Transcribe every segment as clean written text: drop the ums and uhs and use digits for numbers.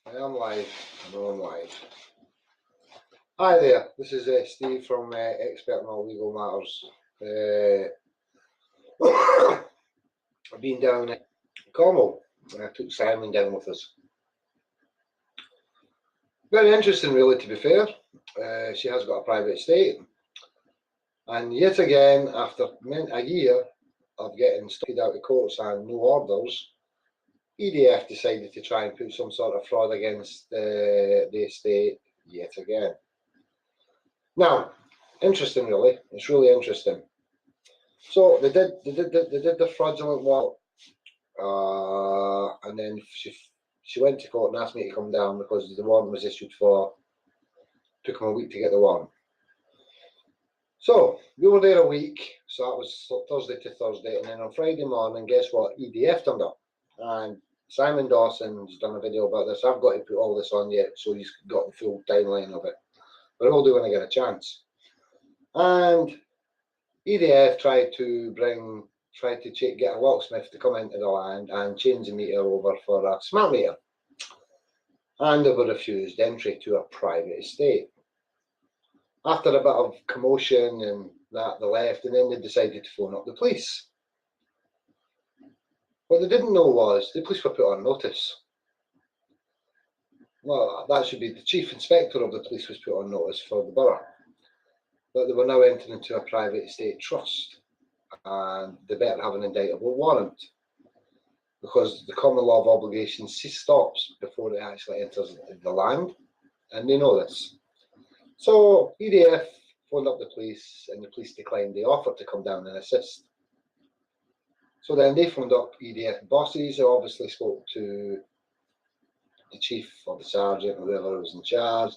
I am live. I know I'm live. Hi there, this is Steve from Expert in All Legal Matters. I've been down in Cornwall. I took Simon down with us. Very interesting, really, to be fair. She has got a private estate. And yet again, after a year of getting stuck out of courts and no orders, EDF decided to try and put some sort of fraud against the estate yet again. Now, interesting, really. It's really interesting. So they did the fraudulent one, and then she went to court and asked me to come down because the warrant was issued for. Took them a week to get the warrant. So we were there a week. So that was Thursday to Thursday, and then on Friday morning, guess what? EDF turned up, and Simon Dawson's done a video about this. I've got to put all this on yet, so he's got the full timeline of it. But I will do when I get a chance. And EDF tried to get a locksmith to come into the land and change the meter over for a smart meter. And they were refused entry to a private estate. After a bit of commotion and that, they left, and then they decided to phone up the police. What they didn't know was the police were put on notice. Well, that should be the chief inspector of the police was put on notice for the borough. That they were now entering into a private estate trust, and they better have an indictable warrant, because the common law of obligations stops before it actually enters the land, and they know this. So EDF phoned up the police, and the police declined the offer to come down and assist. So then they phoned up EDF bosses, who obviously spoke to the chief or the sergeant, or whoever was in charge,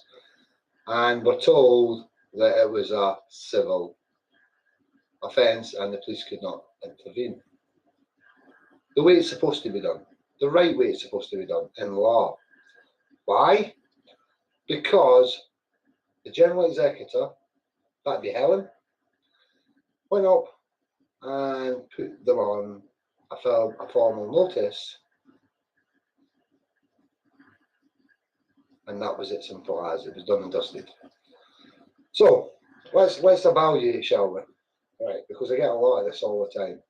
and were told that it was a civil offence and the police could not intervene. The way it's supposed to be done, the right way it's supposed to be done in law. Why? Because the General Executor, that'd be Helen, went up and put them on a formal notice, and that was it, simple as. It was done and dusted. So let's evaluate, shall we? Right, because I get a lot of this all the time.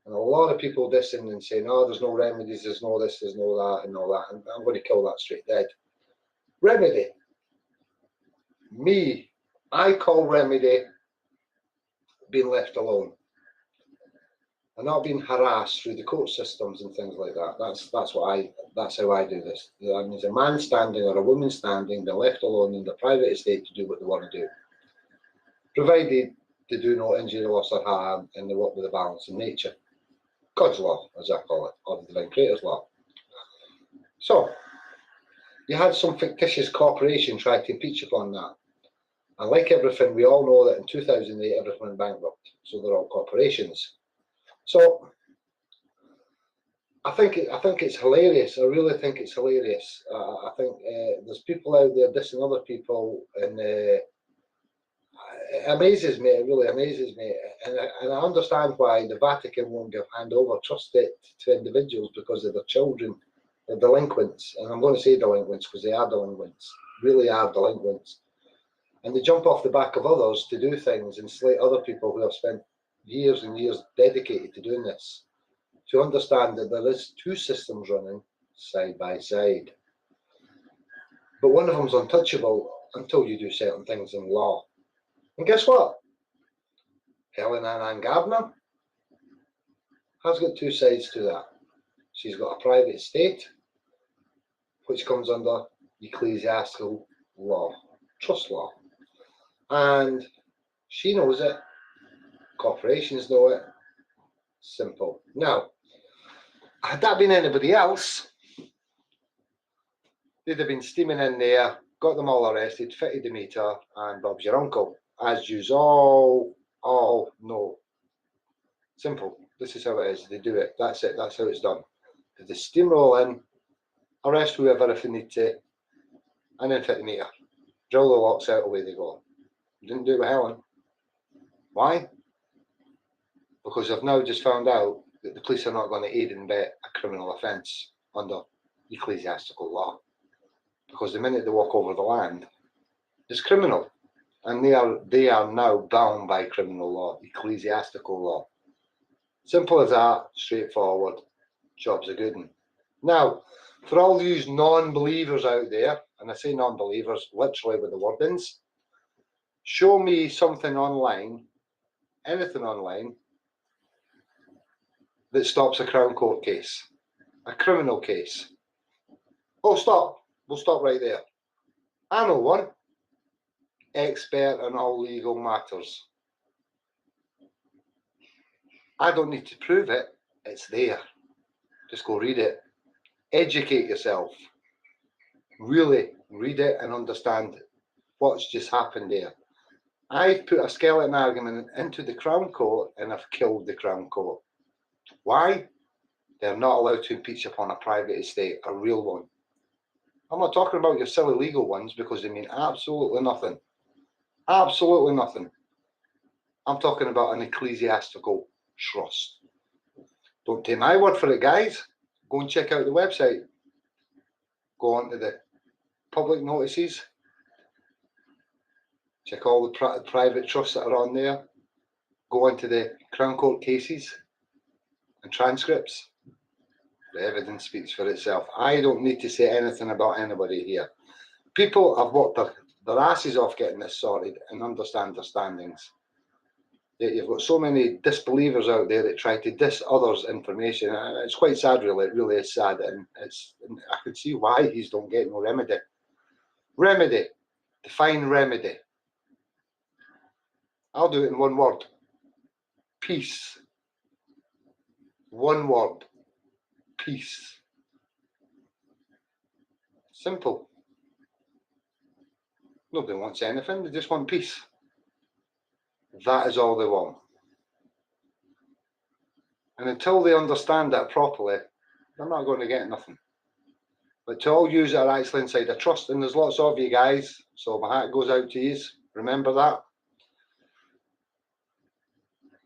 And a lot of people dissing and saying, oh, there's no remedies, there's no this, there's no that, and all that. And I'm going to kill that straight dead. Remedy. I call remedy being left alone and not being harassed through the court systems and things like that. That's how I do this. That means a man standing or a woman standing, they're left alone in the private estate to do what they want to do, provided they do no injury, loss or harm, and they work with a balance in nature. God's law, as I call it, or the divine creator's law. So you had some fictitious corporation try to impeach upon that. And like everything, we all know that in 2008 everything went bankrupt, so they're all corporations. So I think it's hilarious. I really think it's hilarious. I think there's people out there dissing other people, and it amazes me. It really amazes me, and I understand why the Vatican won't hand over trust it to individuals, because of their children, the delinquents. And I'm going to say delinquents because they are delinquents, really are delinquents. And they jump off the back of others to do things and slate other people who have spent years and years dedicated to doing this, to understand that there is two systems running side by side. But one of them is untouchable until you do certain things in law. And guess what? Helen Ann Gardner has got two sides to that. She's got a private estate, which comes under ecclesiastical law, trust law. And she knows it. Corporations know it. Simple. Now, had that been anybody else, they'd have been steaming in there, got them all arrested, fitted the meter, and Bob's your uncle. As you all know. Simple. This is how it is. They do it. That's it. That's how it's done. They steamroll in, arrest whoever if they need to, and then fit the meter. Drill the locks out, away they go. You didn't do it with Helen. Why? Because I've now just found out that the police are not going to aid and abet a criminal offence. under ecclesiastical law. Because the minute they walk over the land, it's criminal. And they are now bound by criminal law, ecclesiastical law. Simple as that, straightforward, job's a good one. Now, for all these non-believers out there, and I say non-believers literally with the wordings, show me something online, anything online, that stops a Crown Court case, a criminal case. Oh, stop. We'll stop right there. I know one. Expert on all legal matters. I don't need to prove it. It's there. Just go read it. Educate yourself. Really read it and understand what's just happened there. I've put a skeleton argument into the Crown Court and I've killed the Crown Court. Why? They're not allowed to impeach upon a private estate, a real one. I'm not talking about your silly legal ones because they mean absolutely nothing. Absolutely nothing. I'm talking about an ecclesiastical trust. Don't take my word for it, guys. Go and check out the website. Go on to the public notices. Check all the private trusts that are on there. Go into the Crown Court cases and transcripts. The evidence speaks for itself. I don't need to say anything about anybody here. People have worked their asses off getting this sorted and understand their standings. Yet you've got so many disbelievers out there that try to diss others' information. And it's quite sad, really. It really is sad. And I can see why he's don't get no remedy. Remedy. Define remedy. I'll do it in one word. Peace. One word. Peace. Simple. Nobody wants anything, they just want peace. That is all they want. And until they understand that properly, they're not going to get nothing. But to all you that are actually inside a trust, and there's lots of you guys, so my hat goes out to you, remember that.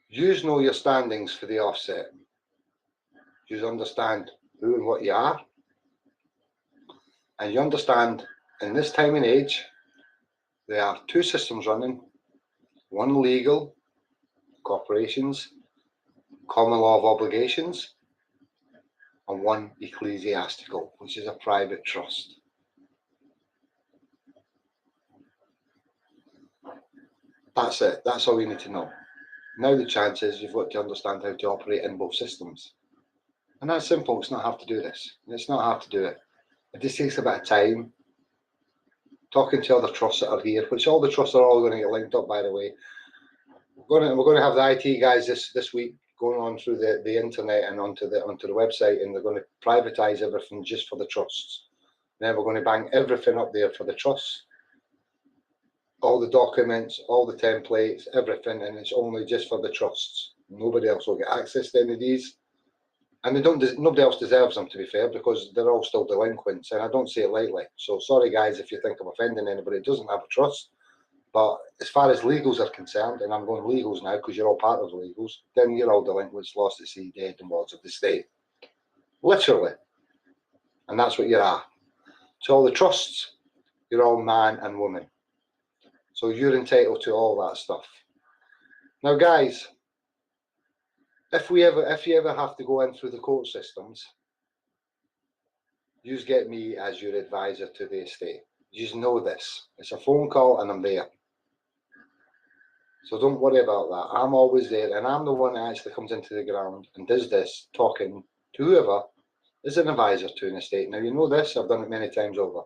You know your standings for the offset. You understand who and what you are. And you understand in this time and age, there are two systems running. One legal, corporations, common law of obligations, and one ecclesiastical, which is a private trust. That's it. That's all you need to know. Now the chance is you've got to understand how to operate in both systems. And that's simple. It's not hard to do this. It's not hard to do it. It just takes a bit of time. Talking to other trusts that are here, which all the trusts are all going to get linked up, by the way. We're going to have the IT guys this week going on through the internet and onto the website, and they're going to privatize everything just for the trusts. Then we're going to bang everything up there for the trusts, all the documents, all the templates, everything, and it's only just for the trusts. Nobody else will get access to any of these. And nobody else deserves them, to be fair, because they're all still delinquents, and I don't say it lightly. So sorry, guys, if you think I'm offending anybody that doesn't have a trust. But as far as legals are concerned, and I'm going legals now because you're all part of the legals, then you're all delinquents, lost at sea, dead, and wards of the state. Literally. And that's what you are. To all the trusts, you're all man and woman. So you're entitled to all that stuff. Now, guys, if you ever have to go in through the court systems, you get me as your advisor to the estate. You know this. It's a phone call and I'm there. So don't worry about that. I'm always there, and I'm the one that actually comes into the ground and does this, talking to whoever is an advisor to an estate. Now, you know this, I've done it many times over.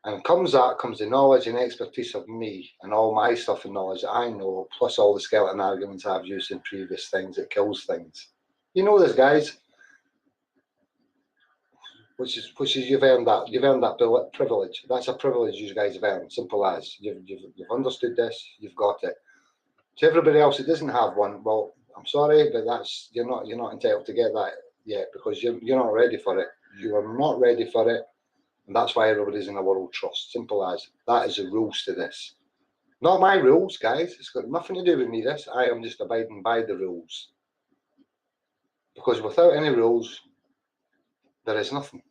And comes the knowledge and expertise of me and all my stuff and knowledge that I know, plus all the skeleton arguments I've used in previous things that kills things. You know this, guys. Which is you've earned that privilege. That's a privilege you guys have earned. Simple as you've understood this. You've got it. To everybody else that doesn't have one, well, I'm sorry, but that's you're not entitled to get that yet because you're not ready for it. You are not ready for it, and that's why everybody's in a world trust. Simple as that is the rules to this. Not my rules, guys. It's got nothing to do with me. This I am just abiding by the rules because without any rules, There is nothing.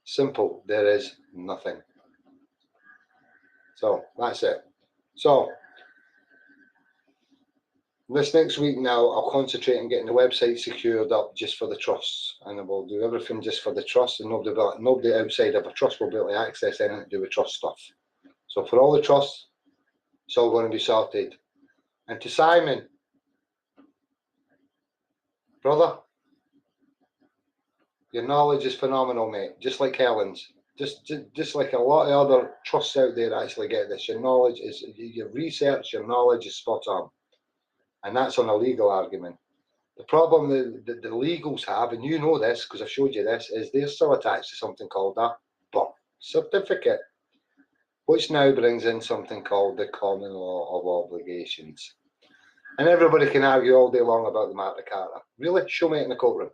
Simple, there is nothing. So that's it. So this next week now, I'll concentrate on getting the website secured up just for the trusts, and I will do everything just for the trust, and nobody outside of a trust will be able to access anything to do with trust stuff. So for all the trusts, it's all going to be sorted. And to Simon, brother, your knowledge is phenomenal, mate. Just like Helen's, just like a lot of other trusts out there actually get this. Your knowledge is, your research, your knowledge is spot on, and that's on a legal argument. The problem that the legals have, and you know this because I've showed you this, is they're still attached to something called a birth certificate, which now brings in something called the common law of obligations. And everybody can argue all day long about the Magna Carta. Really? Show me it in the courtroom.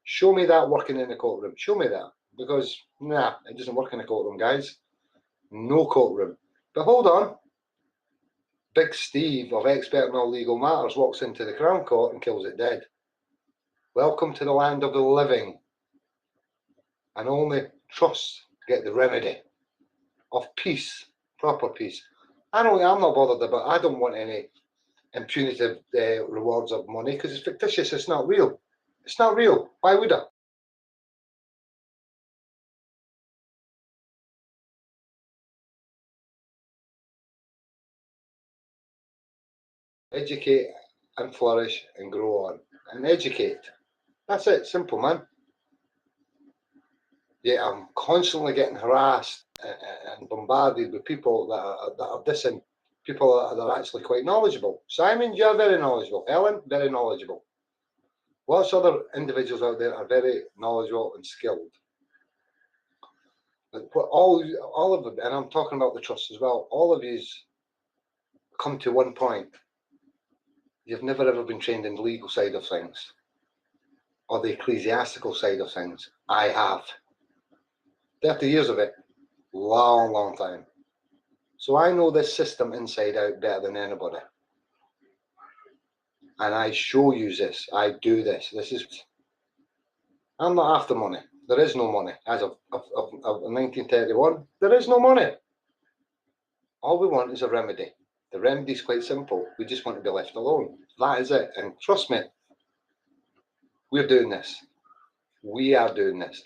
Show me that working in the courtroom. Show me that. Because, nah, it doesn't work in the courtroom, guys. No courtroom. But hold on. Big Steve of Expert in All Legal Matters walks into the Crown Court and kills it dead. Welcome to the land of the living. And only trusts get the remedy of peace, proper peace. I'm not bothered about, I don't want any impunitive rewards of money because it's fictitious, it's not real. It's not real. Why would I? Educate and flourish and grow on. And educate. That's it, simple, man. Yeah, I'm constantly getting harassed and bombarded with people that are dissing people that are actually quite knowledgeable. Simon, you're very knowledgeable. Ellen, very knowledgeable. Lots of other individuals out there are very knowledgeable and skilled. But all of them, and I'm talking about the trust as well, all of you come to one point. You've never ever been trained in the legal side of things or the ecclesiastical side of things. I have. 30 years of it. Long, long time. So I know this system inside out better than anybody. And I show you this. I do this. I'm not after money. There is no money. As of 1931, there is no money. All we want is a remedy. The remedy is quite simple. We just want to be left alone. That is it. And trust me, we're doing this. We are doing this.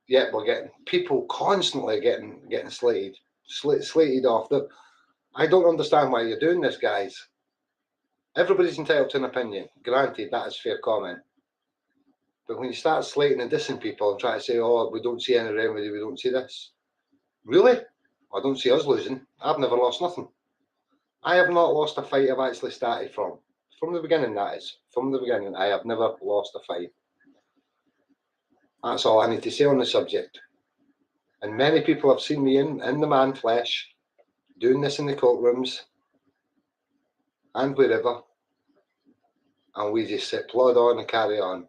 Yet we're getting people constantly getting slated off. I don't understand why you're doing this, guys. Everybody's entitled to an opinion. Granted, that is fair comment. But when you start slating and dissing people and try to say, oh, we don't see any remedy, we don't see this. Really? I don't see us losing. I've never lost nothing. I have not lost a fight I've actually started from. From the beginning, that is. From the beginning, I have never lost a fight. That's all I need to say on the subject. And many people have seen me in the man flesh, doing this in the courtrooms and wherever. And we just sit, plod on and carry on.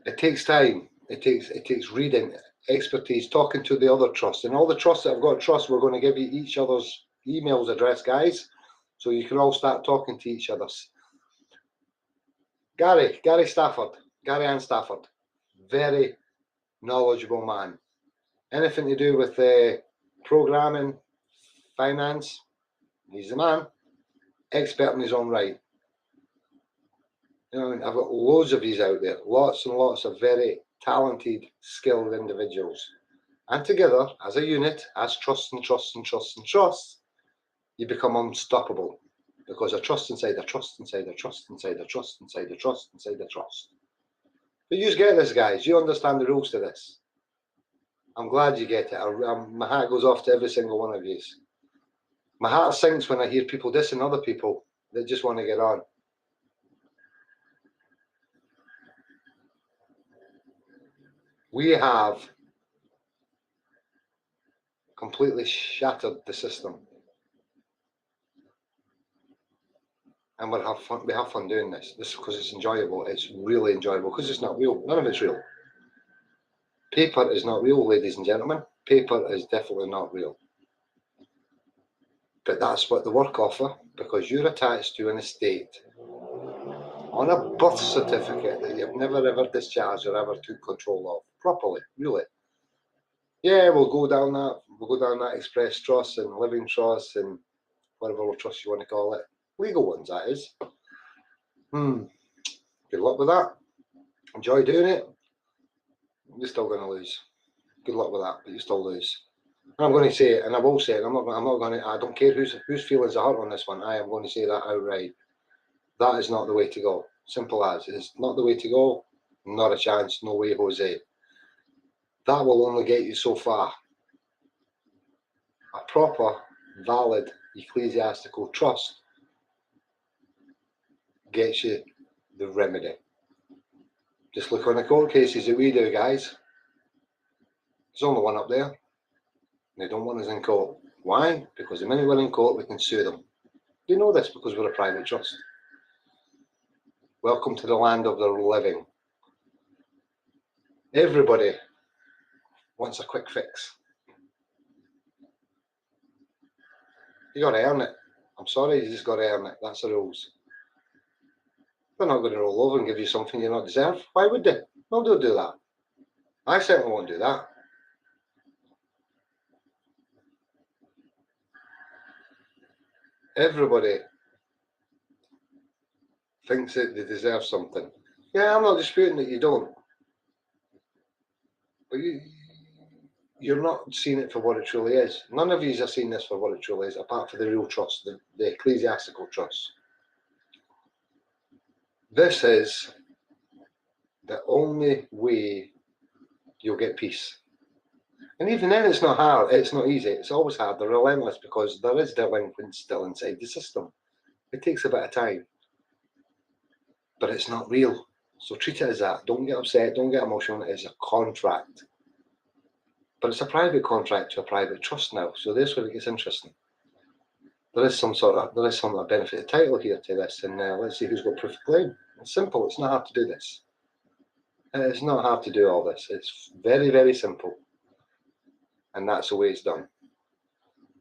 It takes time. It takes reading, expertise, talking to the other trusts. And all the trusts that have got trusts, we're going to give you each other's emails address, guys. So you can all start talking to each other. Gary Ann Stafford, very knowledgeable man. Anything to do with programming, finance, he's the man. Expert in his own right. You know, I've got loads of these out there, lots and lots of very talented, skilled individuals. And together, as a unit, as trusts and trusts and trusts and trusts, you become unstoppable. Because a trust inside a trust inside a trust inside a trust inside a trust inside a trust. But you get this, guys. You understand the rules to this. I'm glad you get it. My heart goes off to every single one of you. My heart sinks when I hear people dissing other people that just want to get on. We have completely shattered the system. And we have fun doing this. This because it's enjoyable. It's really enjoyable because it's not real. None of it's real. Paper is not real, ladies and gentlemen. Paper is definitely not real. But that's what the work offer, because you're attached to an estate on a birth certificate that you've never ever discharged or ever took control of properly, really. Yeah, we'll go down that express trust and living trust and whatever trust you want to call it. Legal ones, that is. Good luck with that. Enjoy doing it. You're still going to lose. Good luck with that, but you still lose. I'm going to say it, and I will say it. I'm not going to. I don't care whose feelings are hurt on this one. I am going to say that outright. That is not the way to go. Simple as. It's not the way to go. Not a chance. No way, Jose. That will only get you so far. A proper, valid ecclesiastical trust gets you the remedy. Just look on the court cases that we do, guys. There's only one up there. They don't want us in court. Why? Because the minute we're in court, we can sue them. You know this because we're a private trust. Welcome to the land of the living. Everybody wants a quick fix. You got to earn it. I'm sorry, you just got to earn it. That's the rules. They're not going to roll over and give you something you don't deserve. Why would they? No, they'll do that. I certainly won't do that. Everybody thinks that they deserve something. Yeah, I'm not disputing that you don't. But you're not seeing it for what it truly is. None of you are seeing this for what it truly is, apart from the real trust, the ecclesiastical trust. This is the only way you'll get peace. And even then, it's not hard. It's not easy. It's always hard. They're relentless because there is delinquents still inside the system. It takes a bit of time. But it's not real. So treat it as that. Don't get upset. Don't get emotional. It's a contract. But it's a private contract to a private trust now. So this is where it gets interesting. There is some sort of benefit of title here to this. And let's see who's got proof of claim. It's simple. It's not hard to do this. It's not hard to do all this. It's very, very simple. And that's the way it's done.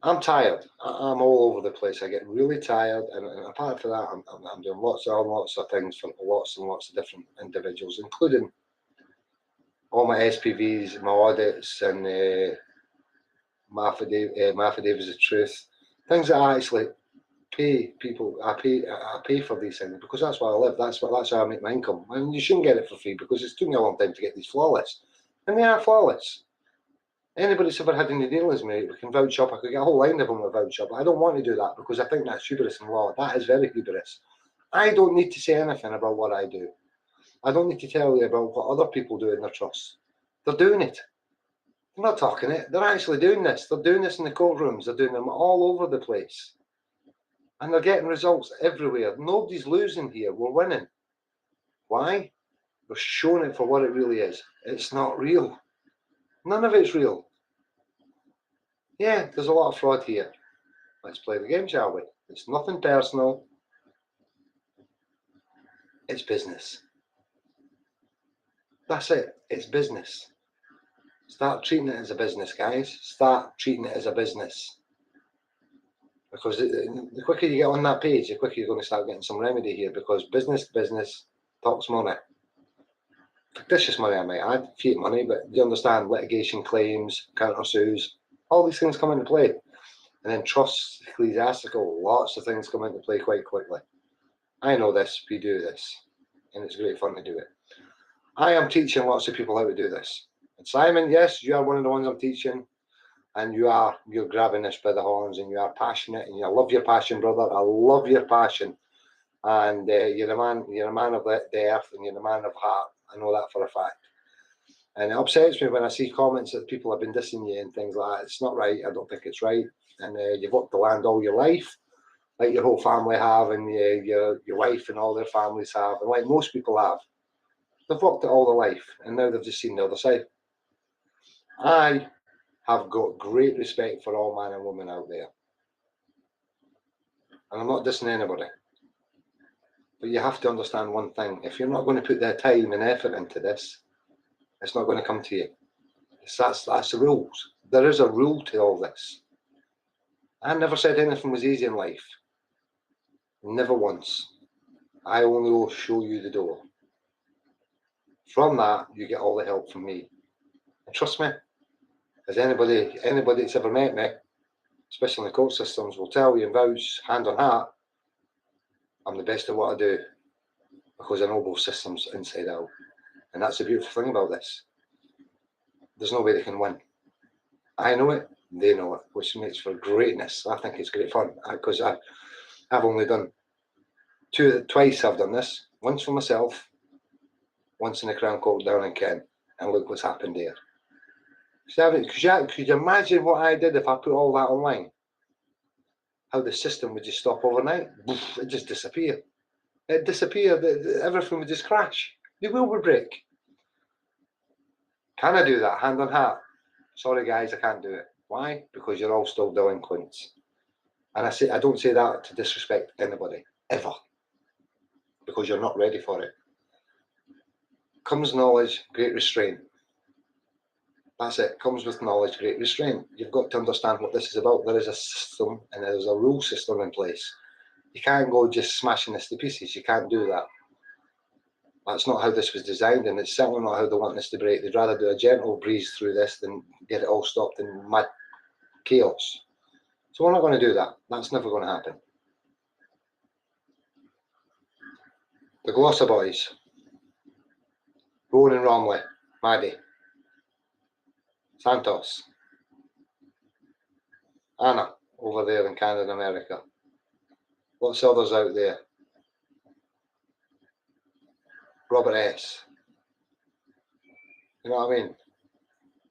I'm tired. I'm all over the place. I get really tired. And apart from that, I'm doing lots of things for lots and lots of different individuals, including all my SPVs, my audits, and my affidavits of truth. Things that I actually pay people. I pay for these things because that's why I live. That's how I make my income. And you shouldn't get it for free because it's taking me a long time to get these flawless. And they are flawless. Anybody that's ever had any dealings with me, we can vouch up. I could get a whole line of them with vouch up. I don't want to do that because I think that's hubris in law. That is very hubris. I don't need to say anything about what I do. I don't need to tell you about what other people do in their trusts. They're doing it. They're not talking it. They're actually doing this. They're doing this in the courtrooms. They're doing them all over the place. And they're getting results everywhere. Nobody's losing here. We're winning. Why? We're showing it for what it really is. It's not real. None of it's real. Yeah, there's a lot of fraud here. Let's play the game, shall we? It's nothing personal. It's business. That's it. It's business. Start treating it as a business, guys. Start treating it as a business. Because the quicker you get on that page, the quicker you're going to start getting some remedy here. Because business to business talks money. Fictitious money, I might add, fiat money, but you understand litigation claims, counter-sues, all these things come into play. And then trusts, ecclesiastical, lots of things come into play quite quickly. I know this, we do this, and it's great fun to do it. I am teaching lots of people how to do this. And Simon, yes, you are one of the ones I'm teaching, and you're grabbing this by the horns, and you are passionate, and I love your passion, brother. I love your passion. And you're a man of the earth, and you're a man of heart. I know that for a fact. And it upsets me when I see comments that people have been dissing you and things like that. It's not right. I don't think it's right. And you've worked the land all your life, like your whole family have, and your wife and all their families have, and like most people have. They've worked it all their life, and now they've just seen the other side. I have got great respect for all man and woman out there. And I'm not dissing anybody. But you have to understand one thing. If you're not going to put their time and effort into this, it's not going to come to you. That's the rules. There is a rule to all this. I never said anything was easy in life. Never once. I only will show you the door. From that, you get all the help from me. And trust me, as anybody that's ever met me, especially in the court systems, will tell you and vouch, hand on heart, I'm the best at what I do because I know both systems inside out. And that's the beautiful thing about this. There's no way they can win. I know it, they know it, which makes for greatness. I think it's great fun because I've only done twice I've done this. Once for myself, once in the Crown Court down in Kent, and look what's happened there. Could you imagine what I did if I put all that online? How the system would just stop overnight? It just disappear. It disappeared. Everything would just crash. The wheel would break. Can I do that? Hand on heart. Sorry guys, I can't do it. Why? Because you're all still delinquents. And I don't say that to disrespect anybody, ever. Because you're not ready for it. Comes knowledge, great restraint. That's it. Comes with knowledge, great restraint. You've got to understand what this is about. There is a system and there's a rule system in place. You can't go just smashing this to pieces. You can't do that. That's not how this was designed, and it's certainly not how they want this to break. They'd rather do a gentle breeze through this than get it all stopped in mad chaos. So we're not going to do that. That's never going to happen. The Glossa boys. Rowan and Romley. Maddie. Santos. Anna, over there in Canada, America. Lots of others out there. Robert S. You know what I mean?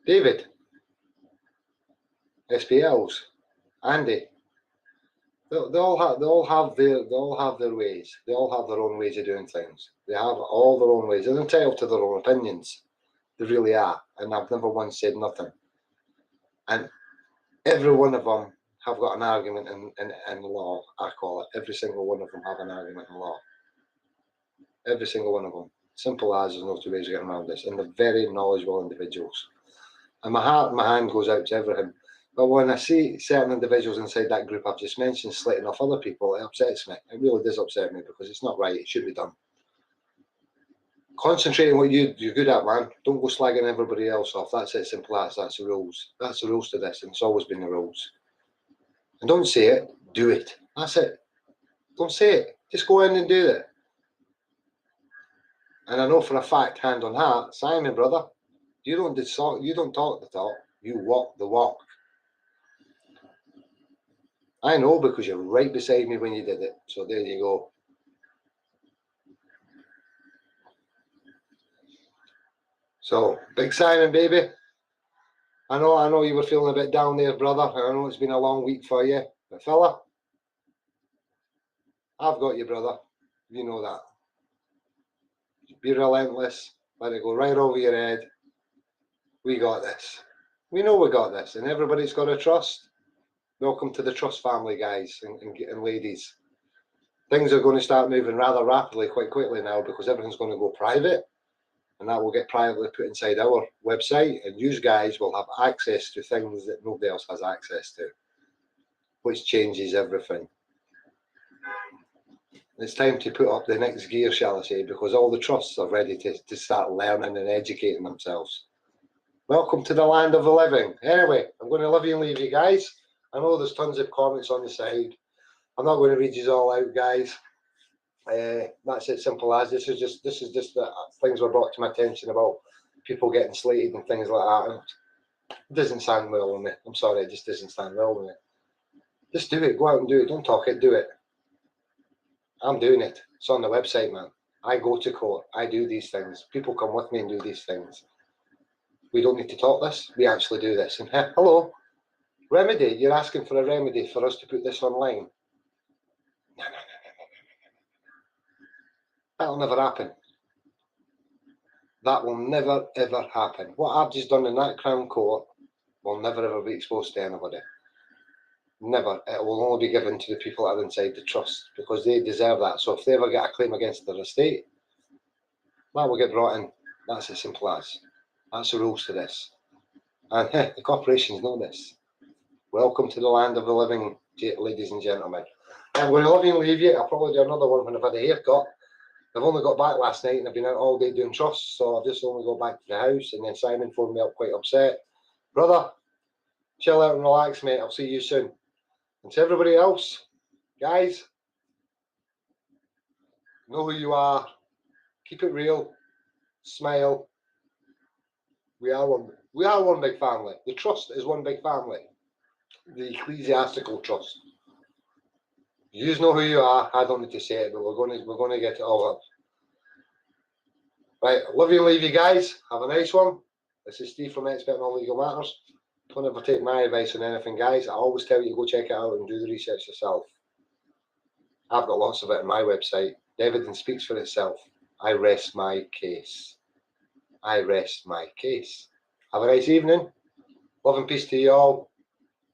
David. SPLs. Andy. They all have their ways. They all have their own ways of doing things. They have all their own ways. They're entitled to their own opinions. They really are. And I've never once said nothing. And every one of them have got an argument in law, I call it. Every single one of them have an argument in law. Every single one of them. Simple as, there's no two ways of getting around this. And they're very knowledgeable individuals. And my heart and my hand goes out to everything. But when I see certain individuals inside that group I've just mentioned slating off other people, it upsets me. It really does upset me because it's not right. It should be done. Concentrate on what you're good at, man. Don't go slagging everybody else off. That's it, simple as. That's the rules. That's the rules to this, and it's always been the rules. And don't say it, do it. That's it. Don't say it. Just go in and do it. And I know for a fact, hand on heart, Simon, brother, you don't talk the talk. You walk the walk. I know because you're right beside me when you did it. So there you go. So, Big Simon, baby. I know you were feeling a bit down there, brother. I know it's been a long week for you. But fella, I've got you, brother. You know that. Be relentless. Let it go right over your head. We got this. We know we got this. And everybody's got to trust. Welcome to the trust family, guys and ladies. Things are going to start moving rather rapidly, quite quickly now, because everything's going to go private. And that will get privately put inside our website. And you guys will have access to things that nobody else has access to, which changes everything. It's time to put up the next gear, shall I say, because all the trusts are ready to start learning and educating themselves. Welcome to the land of the living. Anyway, I'm going to love you and leave you, guys. I know there's tons of comments on the side. I'm not going to read you all out, guys. That's it, simple as. This is just that things were brought to my attention about people getting slated and things like that. And it doesn't sound well with me. I'm sorry, it just doesn't sound well with me. Just do it. Go out and do it. Don't talk it. Do it. I'm doing it. It's on the website, man. I go to court. I do these things. People come with me and do these things. We don't need to talk this. We actually do this. And hello. Remedy, you're asking for a remedy for us to put this online. No. That'll never happen. That will never, ever happen. What I've just done in that Crown Court will never, ever be exposed to anybody. Never. It will only be given to the people that are inside the trust because they deserve that. So if they ever get a claim against their estate, that will get brought in. That's as simple as. That's the rules to this. And the corporations know this. Welcome to the land of the living, ladies and gentlemen. I'm going to love you and leave you. I'll probably do another one when I've had a haircut. I've only got back last night and I've been out all day doing trusts, so I've just only got back to the house, and then Simon phoned me up quite upset. Brother, chill out and relax, mate. I'll see you soon. And to everybody else, guys, know who you are. Keep it real. Smile. We are one big family. The trust is one big family. The ecclesiastical trust. You know who you are. I don't need to say it, but we're going to get it all up. Right, love you and leave you guys. Have a nice one. This is Steve from Expert on Legal Matters. Don't ever take my advice on anything, guys. I always tell you to go check it out and do the research yourself. I've got lots of it on my website. The evidence speaks for itself. I rest my case. I rest my case. Have a nice evening. Love and peace to you all.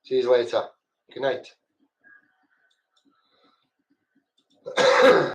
See you later. Good night.